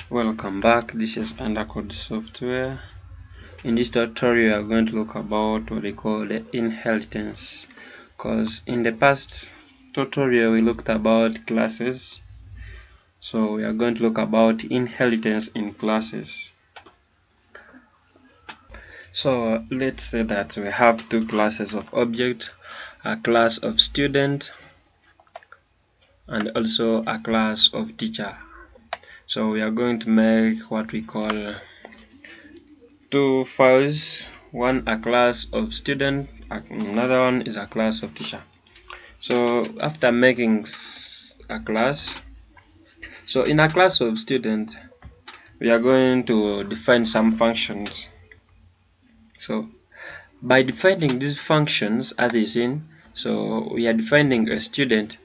Welcome back. This is Undercode Software. In this tutorial, we are going to look about what we call the inheritance. Because in the past tutorial, we looked about classes. So we are going to look about inheritance in classes. So let's say that we have two classes of object, a class of student and also a class of teacher. So we are going to make what we call two files, one a class of student, another one is a class of teacher. So after making a class, so in a class of student, we are going to define some functions. So by defining these functions, as is in, so we are defining a student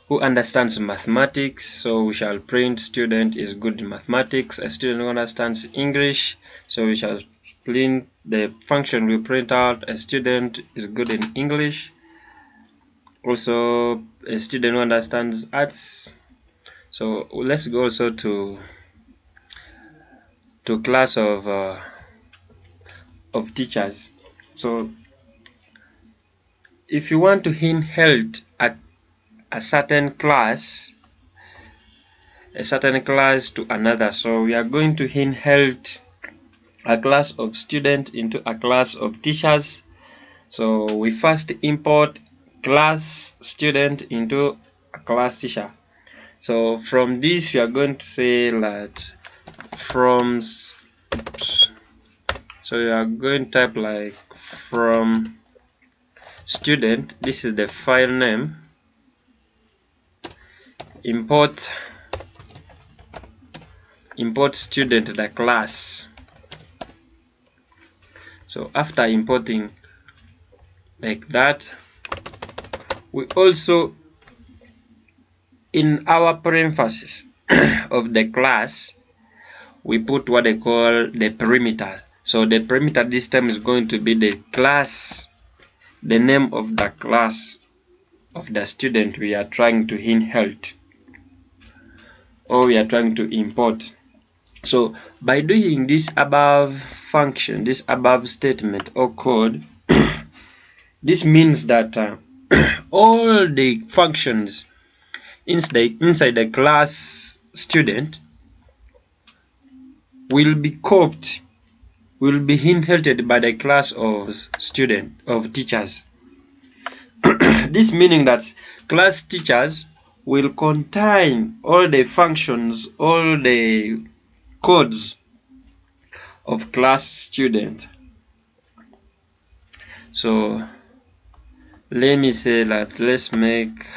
who understands mathematics, so we shall print student is good in mathematics. A student who understands English, so we shall print the function we print out a student is good in English. Also a student who understands arts, so let's go also to class of teachers. So if you want to inherit a certain class to another, so we are going to inherit a class of student into a class of teachers. So we first import class student into a class teacher. So from this we are going to say that from, so we are going to type like from student, this is the file name, import student the class. So after importing like that, we also in our parentheses of the class we put what they call the perimeter. So the perimeter this time is going to be the class, the name of the class of the student we are trying to inherit or we are trying to import. So by doing this above function, this above statement or code, this means that all the functions inside the class student will be copied, will be inherited by the class of student of teachers. This meaning that class teachers will contain all the functions, all the codes of class student. So let me say that let's make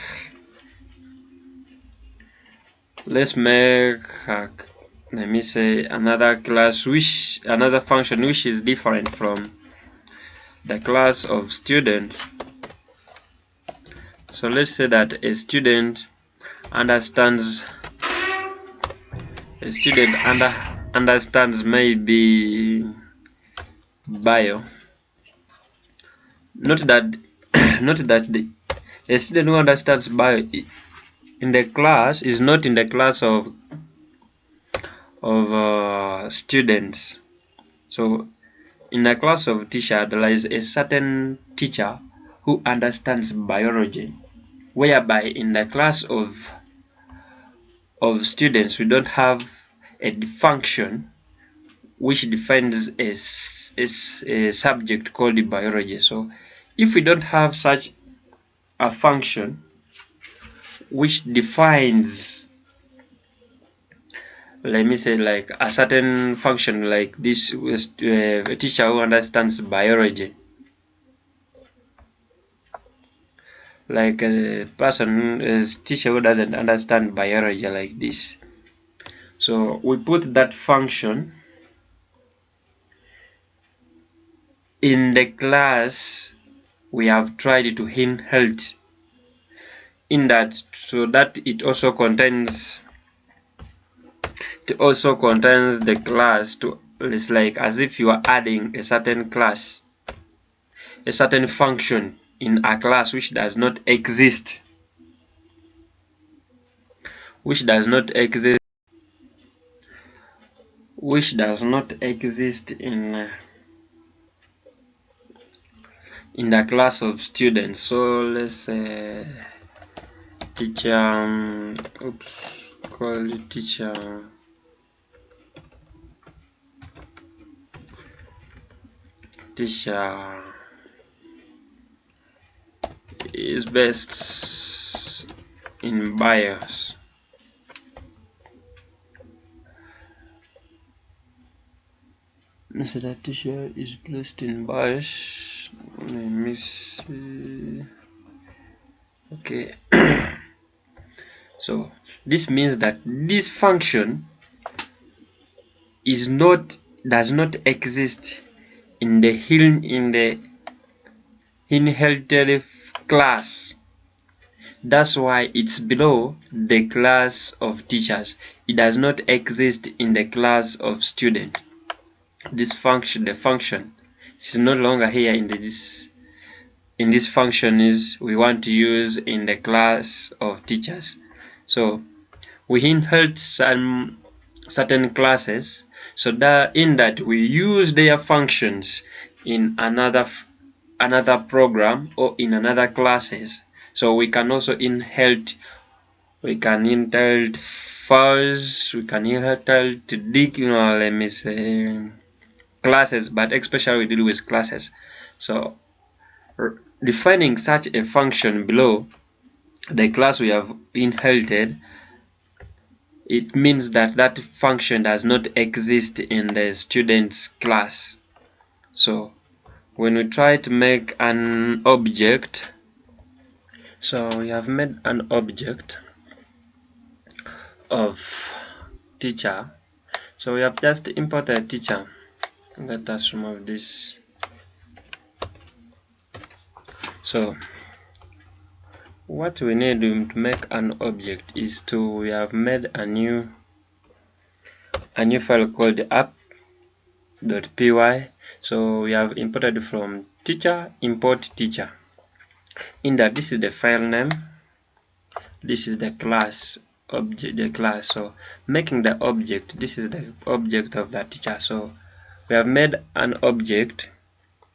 let me say another class, another function which is different from the class of students. So let's say that a student understands maybe bio. Note that a student who understands bio in the class is not in the class of students. So in the class of teacher there is a certain teacher who understands biology, whereby in the class of students we don't have a function which defines a subject called biology. So if we don't have such a function which defines, let me say like a certain function like this, a teacher who understands biology, like a teacher who doesn't understand biology like this. So we put that function in the class we have tried to inherit in that, so that it also contains the class to, it's like as if you are adding a certain class, a certain function in a class which does not exist, which does not exist in the class of students. So let's say teacher, call it teacher is best in BIOS. So that teacher is placed in BIOS. Let me see. Okay. So this means that this function does not exist in the inherited class. That's why it's below the class of teachers. It does not exist in the class of student. This function, the function, is no longer here in this function is we want to use in the class of teachers. So we inherit some certain classes, so that in that we use their functions in another program or in another classes. So we can also inherit, files, we can inherit let me say classes, but especially we deal with classes. So defining such a function below the class we have inherited, it means that that function does not exist in the student's class. So when we try to make an object, so we have made an object of teacher. So we have just imported teacher. Let us remove this. So what we need to make an object is we have made a new file called app.py. So we have imported from teacher, import teacher. In that, this is the file name, this is the class object, the class. So making the object, this is the object of the teacher. So we have made an object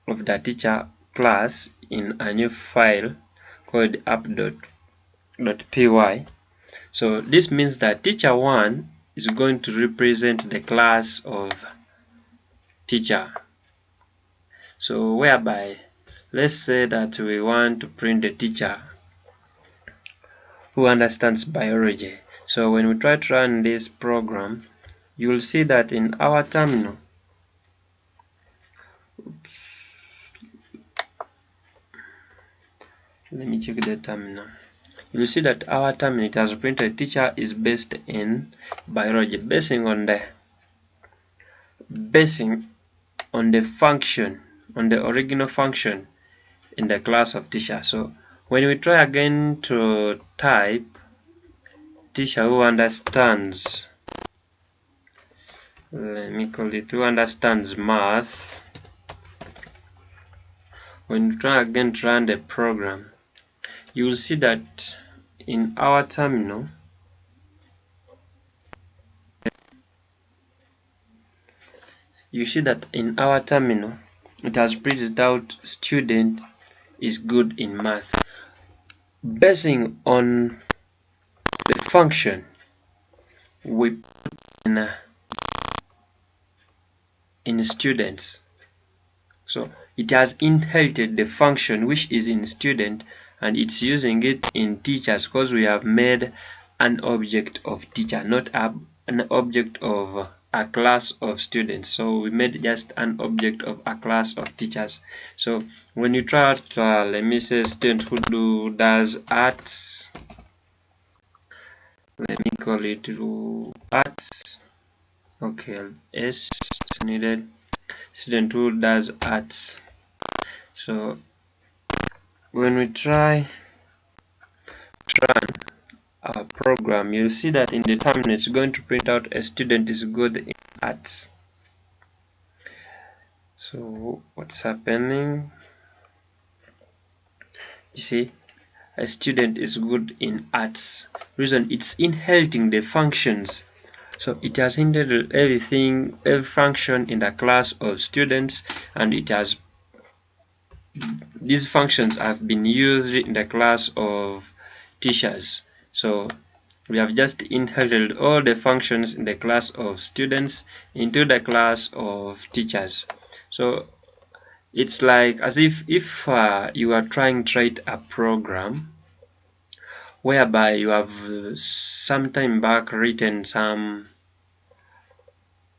of the teacher class in a new file called app.py. So this means that teacher1 is going to represent the class of teacher. So whereby, let's say that we want to print a teacher who understands biology. So when we try to run this program, you will see that in our terminal, let me check the terminal. You will see that our terminal, it has printed teacher is based in biology, basing on the function, on the original function in the class of teacher. So when we try again to type teacher who understands, let me call it who understands math, when we try again to run the program, you will see that in our terminal, it has printed out student is good in math, basing on the function we put in students. So it has inherited the function which is in student, and it's using it in teachers, because we have made an object of teacher, not an object of a class of students. So we made just an object of a class of teachers. So when you try to let me say student who does arts, let me call it arts, okay, s is needed, student who does arts. So when we try to run our program, you'll see that in the terminal it's going to print out a student is good in arts. So what's happening? You see, a student is good in arts. Reason, it's inheriting the functions So it has handled everything, every function in the class of students, and these functions have been used in the class of teachers. So we have just inherited all the functions in the class of students into the class of teachers. So it's like as if you are trying to write a program whereby you have some time back written some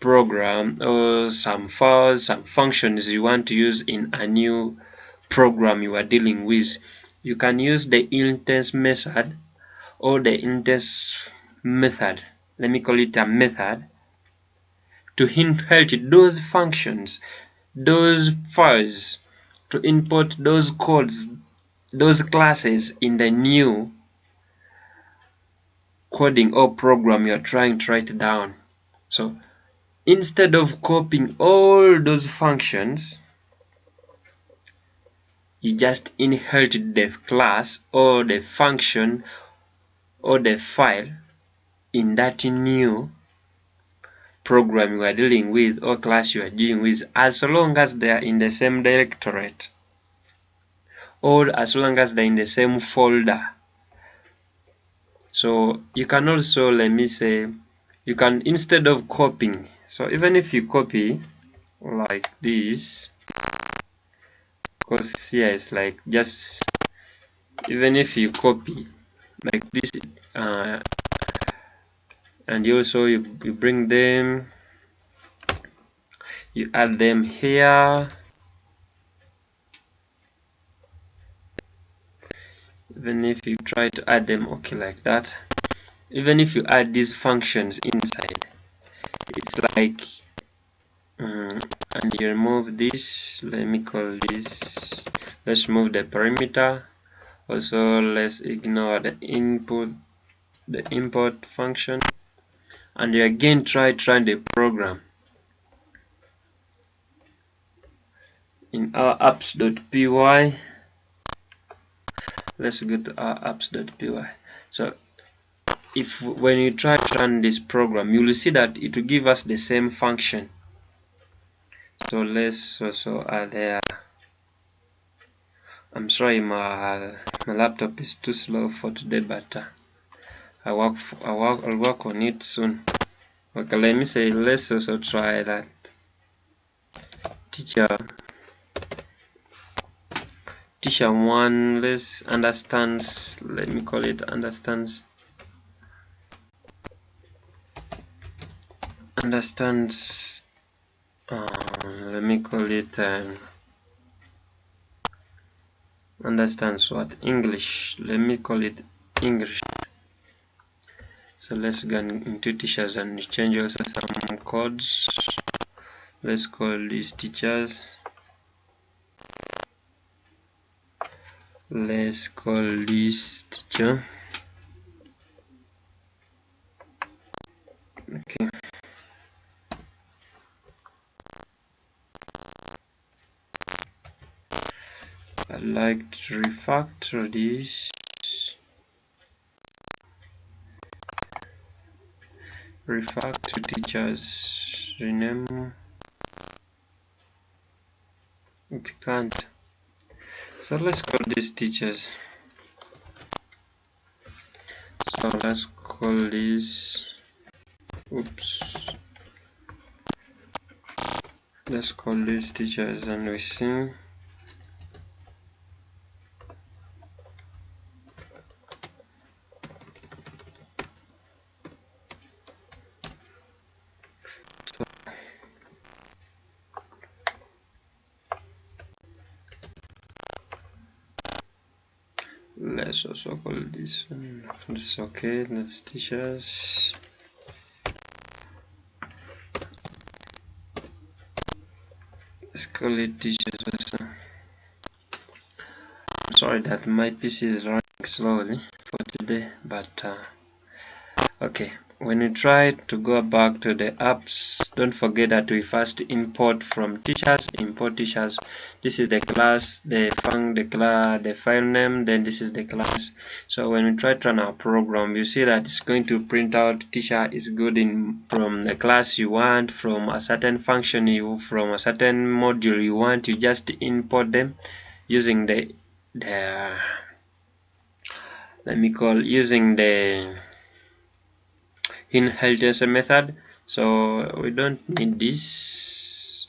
program or some files, some functions you want to use in a new program you are dealing with. You can use the instance method or the index method, let me call it a method, to inherit those functions, those files, to import those codes, those classes in the new coding or program you're trying to write down. So instead of copying all those functions, you just inherit the class or the function or the file in that new program you are dealing with or class you are dealing with, as long as they are in the same directorate or as long as they're in the same folder. So you can also, let me say, you can, instead of copying, so even if you copy like this, because here it's like just, even if you copy like this, and you also you bring them, you add them here, even if you try to add them, okay, like that, even if you add these functions inside, it's like and you remove this, let me call this, let's move the perimeter. Also let's ignore the import function, and you again try the program in our apps.py. Let's go to our apps.py. So if when you try to run this program, you will see that it will give us the same function. So let's also add there. I'm sorry, my laptop is too slow for today, but I'll work on it soon. Okay, let me say, let's also try that teacher 1. Let's understands, let me call it understands let me call it understands what? English. Let me call it English. So let's go into teachers and change also some codes. Let's call these teachers. Let's call this teacher. Okay. I'd like to refactor this. Refactor teachers. Rename. It can't. So let's call these teachers. So let's call this. Oops. Let's call these teachers, and we see. Let's also call this one. That's okay. That's teachers. Let's call it teachers also. I'm sorry that my PC is running slowly for today, but okay. when you try to go back to the apps, don't forget that we first import from teachers, import teachers. This is the class, the file name, then this is the class. So when we try to run our program, you see that it's going to print out teacher is good in from the class you want, from a certain function from a certain module you want. You just import them using the inheritance method. So we don't need this,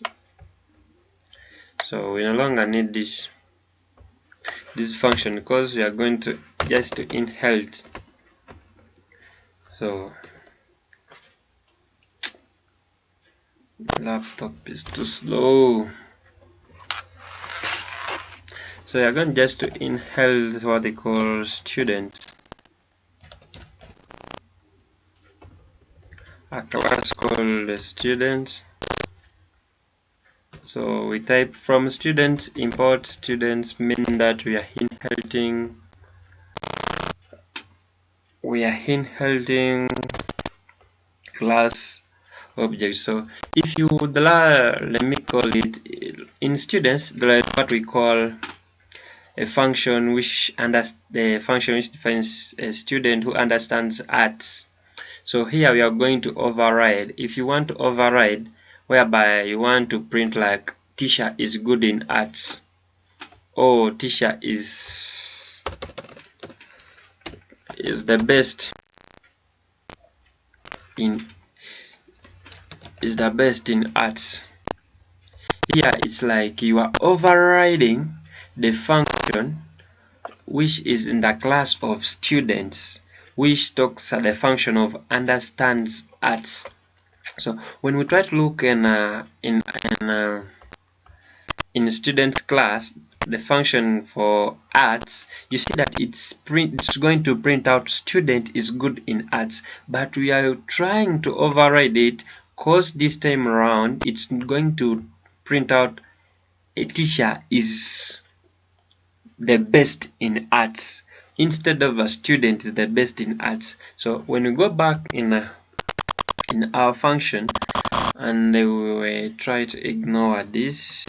so we no longer need this function because we are going to just to inherit. So laptop is too slow, so we are going just to inherit what they call students, a class called students. So we type from students, import students, mean that we are inheriting class objects. So if you would let me call it in students, there is what we call a function which defines a student who understands arts. So here we are going to override. If you want to override whereby you want to print like teacher is good in arts, or teacher is the best in arts, here it's like you are overriding the function which is in the class of students, which talks at the function of understands arts. So when we try to look in students class, the function for arts, you see that it's going to print out student is good in arts, but we are trying to override it because this time around it's going to print out a teacher is the best in arts instead of a student is the best in arts. So when we go back in our function and we will try to ignore this,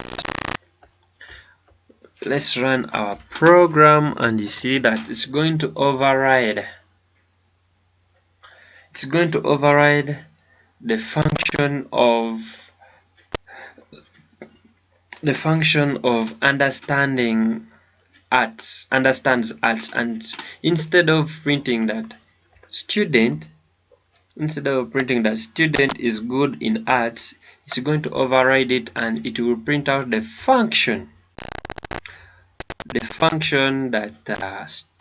let's run our program and you see that it's going to override the function of understands arts, and instead of printing that student is good in arts, it's going to override it and it will print out the function that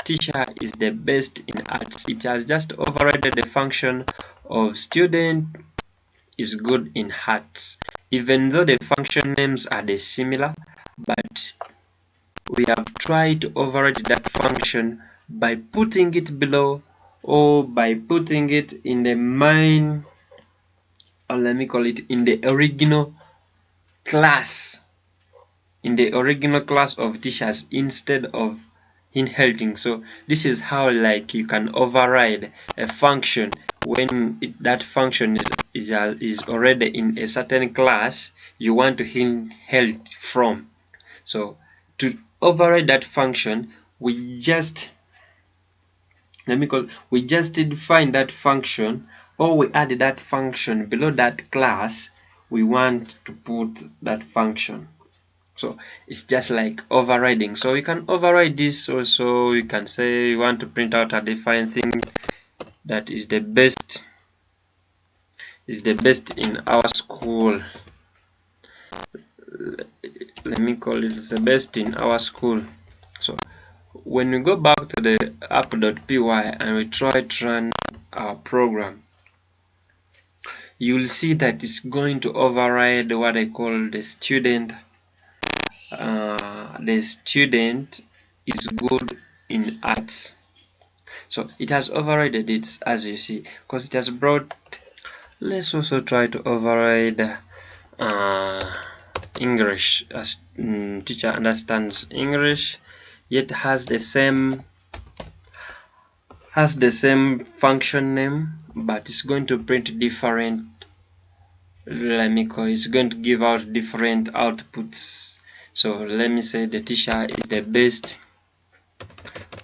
teacher is the best in arts. It has just overridden the function of student is good in arts, even though the function names are similar, but we have tried to override that function by putting it below or by putting it in the main, or let me call it in the original class, of teachers instead of inheriting. So this is how like you can override a function when that function is already in a certain class you want to inherit from. So to override that function, we just define that function, or we add that function below that class we want to put that function. So it's just like overriding. So we can override this also. We can say we want to print out a defined thing that is the best in our school. Let me call it the best in our school. So when we go back to the app.py and we try to run our program, you'll see that it's going to override what I call the student. The student is good in arts. So it has overridden it, as you see, because it has brought. Let's also try to override English, as teacher understands English, yet has the same has the same function name, but it's going to print different. It's going to give out different outputs. So let me say the teacher is the best.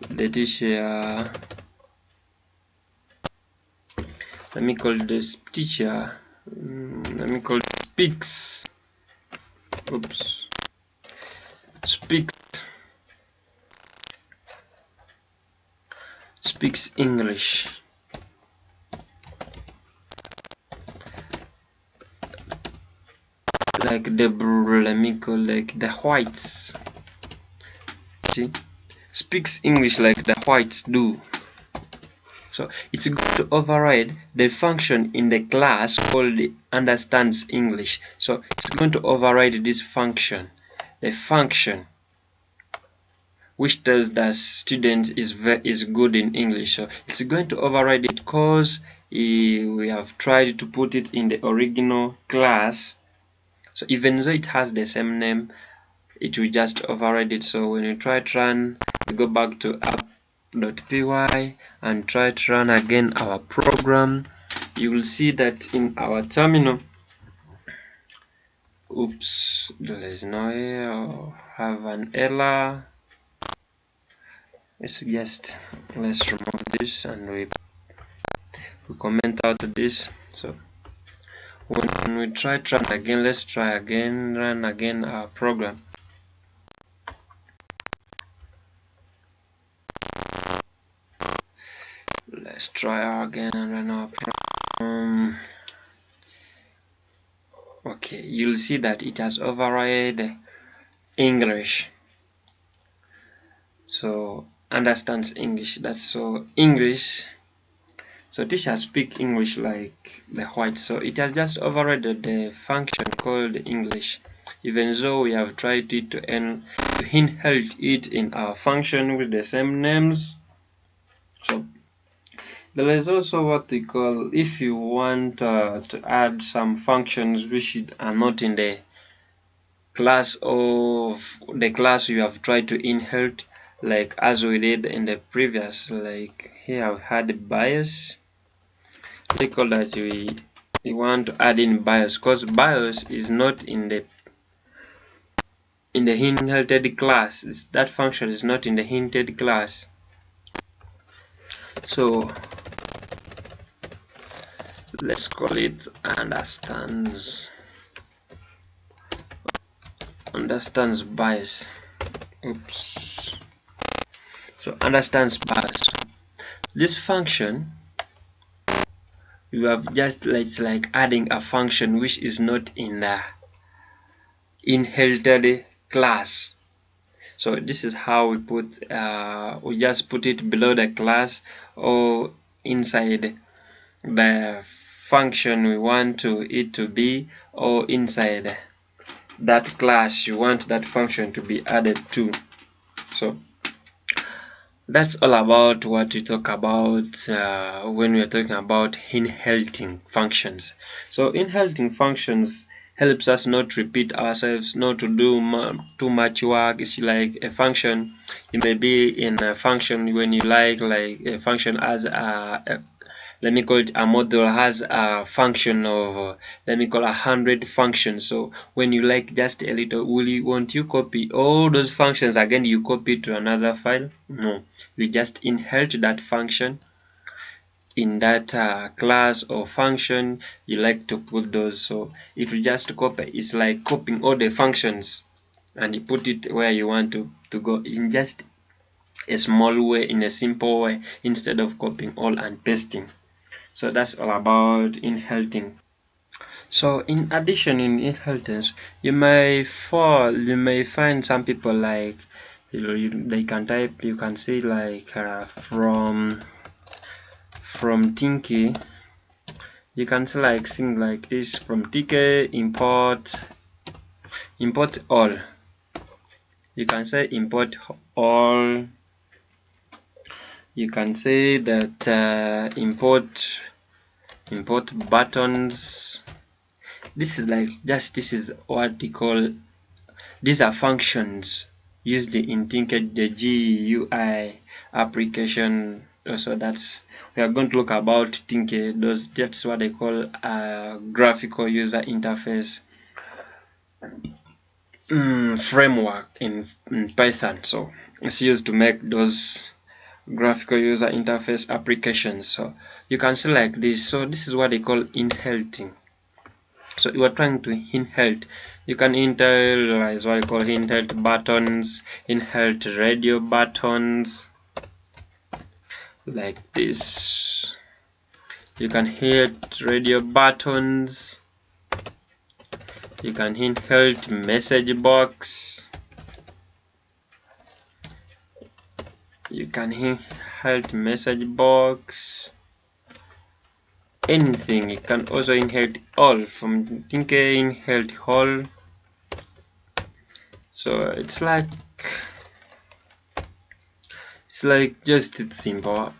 The teacher, let me call this teacher, let me call it speaks. Oops. Speaks English. Like let me call like the whites. See, speaks English like the whites do. So it's going to override the function in the class called understands English. So it's going to override this function, the function which tells that student is good in English. So it's going to override it because we have tried to put it in the original class. So even though it has the same name, it will just override it. So when you try to run, we go back to app.py and try to run again our program, you will see that in our terminal, oops, there is no error, have an error. Let's remove this and we comment out this. So when we try to run again, let's try again, run again our program. Let's try again and run our program. Okay, you'll see that it has override English. So understands English. That's so English. So teacher speak English like the white. So it has just overridden the function called English, even though we have tried it to inherit it in our function with the same names. So there is also what we call, if you want to add some functions which are not in the class of the class you have tried to inherit, like as we did in the previous, like here we had bias. We call that we want to add in bias because bias is not in the inherited class. That function is not in the inherited class. So let's call it understands bias. Oops. So understands bias. This function, you have just like adding a function which is not in the inherited class. So this is how we put we just put it below the class or inside the function we want it to be, or inside that class you want that function to be added to. So that's all about what we talk about when we are talking about inheriting functions. So inheriting functions helps us not repeat ourselves, not to do too much work. It's like a function, you may be in a function when you like a function as a let me call it a model has a function of let me call 100 functions. So when you like just a little, won't you copy all those functions again, you copy to another file? No, you just inherit that function in that class or function you like to put those. So if you just copy, it's like copying all the functions and you put it where you want to go in just a small way, in a simple way, instead of copying all and pasting. So that's all about inheriting. So in addition, in inheritance, you may find some people like they can type, you can see like from Tinky, you can see like thing like this, from TK import all. You can say import all. You can say that import buttons. This is like this is what we call, these are functions used in Tinker, the GUI application So we are going to look about Tinker. That's what they call a graphical user interface framework in Python. So it's used to make those graphical user interface applications. So you can see like this. So this is what they call inheriting. So you are trying to inherit. You can inherit what you call inherit buttons, inherit radio buttons, like this. You can inherit radio buttons. You can inherit message box. You can inherit message box. Anything. You can also inherit all from Tinker. Inherit all. So it's like just it's simple.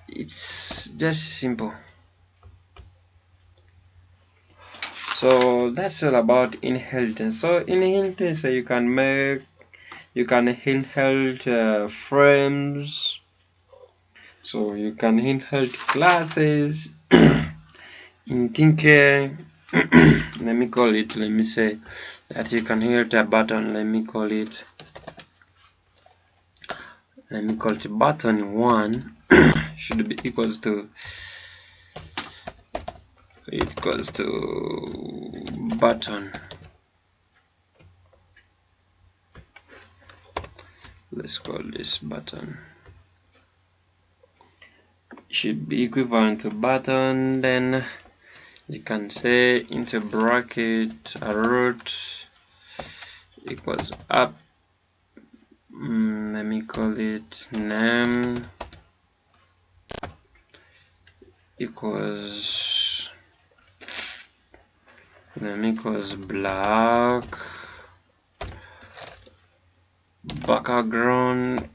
It's just simple. So that's all about inheritance. So in inheritance, you can inherit frames. So you can inherit classes in Tinker. Let me say that you can inherit a button. Let me call it button 1 should be equals to button. Let's call this button. Should be equivalent to button. Then you can say into bracket root equals up. Let me call it name equals, black, background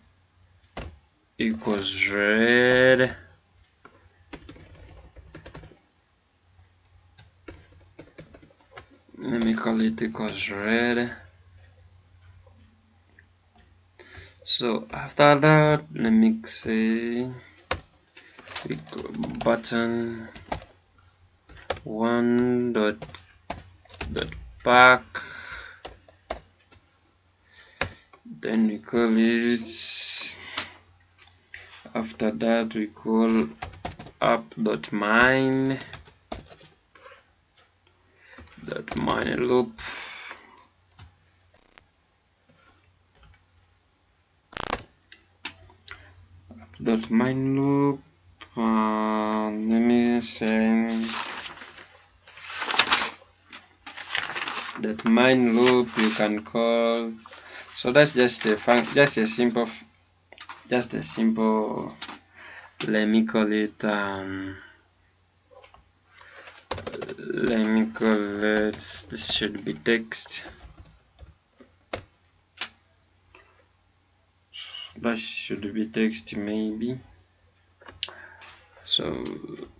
equals red, let me call it equals red. So after that, let me say button 1 dot back, then we call it, after that we call up dot mine loop, let me say that mine loop you can call. So that's just a simple let me call it this should be text. That should be text maybe. So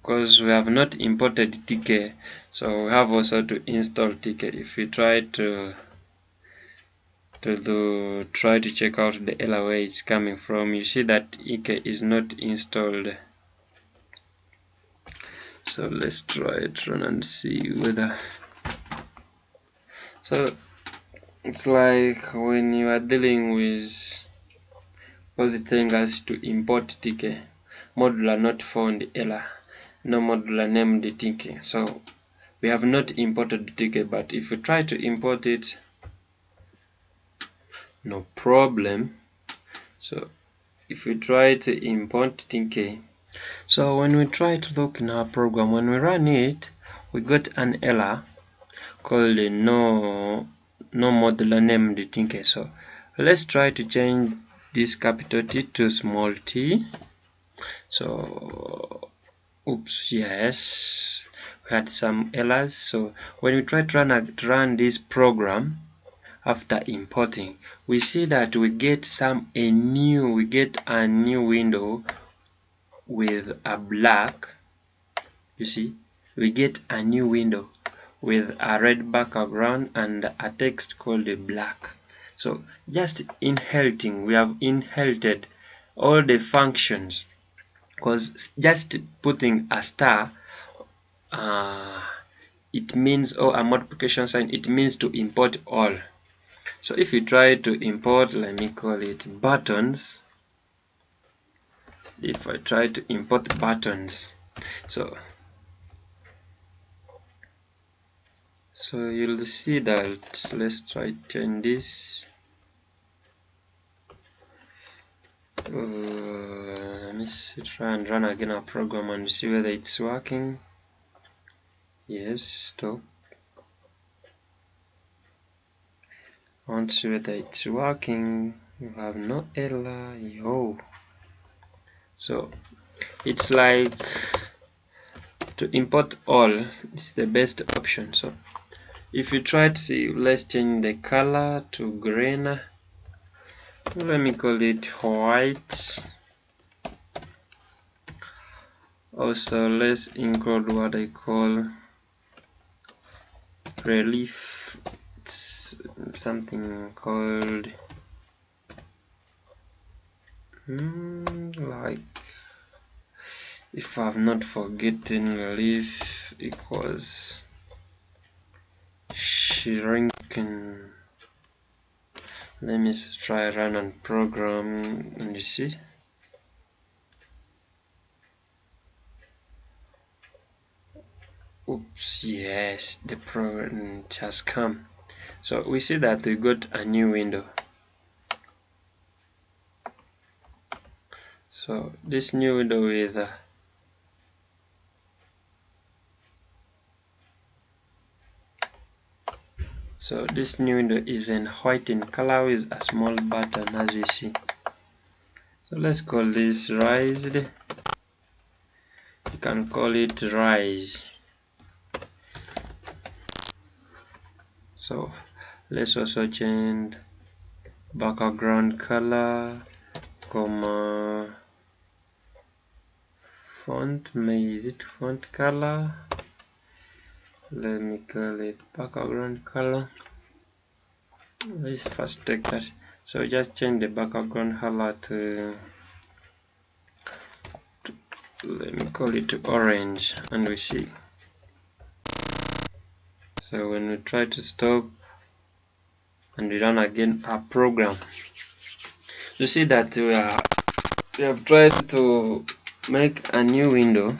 because we have not imported TK, so we have also to install TK. If we try to check out the error where it's coming from, you see that TK is not installed. So let's try it, run and see whether. So it's like when you are dealing with, because it's telling us to import TK, modular not found error, no modular named TK. So we have not imported TK, but if we try to import it, no problem. So if we try to import TK, so when we try to look in our program, when we run it, we got an error called no modular named TK. So let's try to change this capital T to small t. So oops, yes, we had some errors. So when we try to run this program after importing, we see that we get a new window with a black. You see, we get a new window with a red background and a text called a black. So just inheriting, we have inherited all the functions, because just putting a star it means, or a multiplication sign, it means to import all. So if you try to import, let me call it buttons, if I try to import buttons, so you'll see that, let's try to change this. Let me try and run again our program and see whether it's working. Yes, stop. I want to see whether it's working. You have no error. Yo. So it's like to import all is the best option. So if you try to see, let's change the color to green. Let me call it white. Also, let's include what I call relief. It's something called like, if I've not forgotten, relief equals shrinking. Let me try run and program and you see. Oops, yes, the program has come. So we see that we got a new window. So this new window with so this new window is in white in color with a small button, as you see. So let's call this raised. You can call it rise. So let's also change background color, font, maybe is it font color? Let me call it background color. Let's first take that. So just change the background color to let me call it orange, and we see. So when we try to stop and we run again our program, you see that we have tried to make a new window.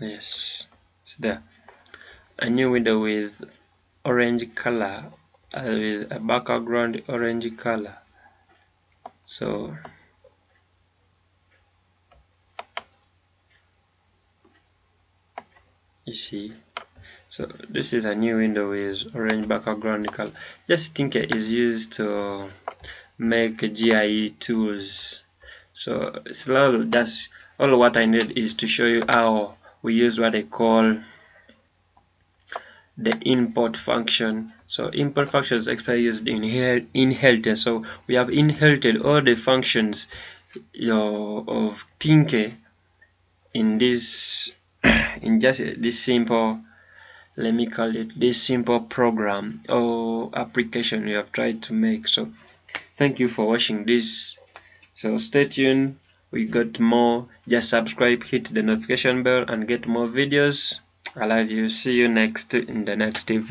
Yes, it's there. A new window with orange color, with a background orange color. So you see, so this is a new window with orange background color. Just Tinker is used to make GIE tools. So it's just all what I need is to show you how we use what I call the import function. So import function is actually used in inheritance. So we have inherited all the functions of Tinker in this in just this simple, let me call it this simple program or application we have tried to make. So thank you for watching this. So stay tuned, we got more. Just subscribe, hit the notification bell and get more videos. I love you. See you next in the next video.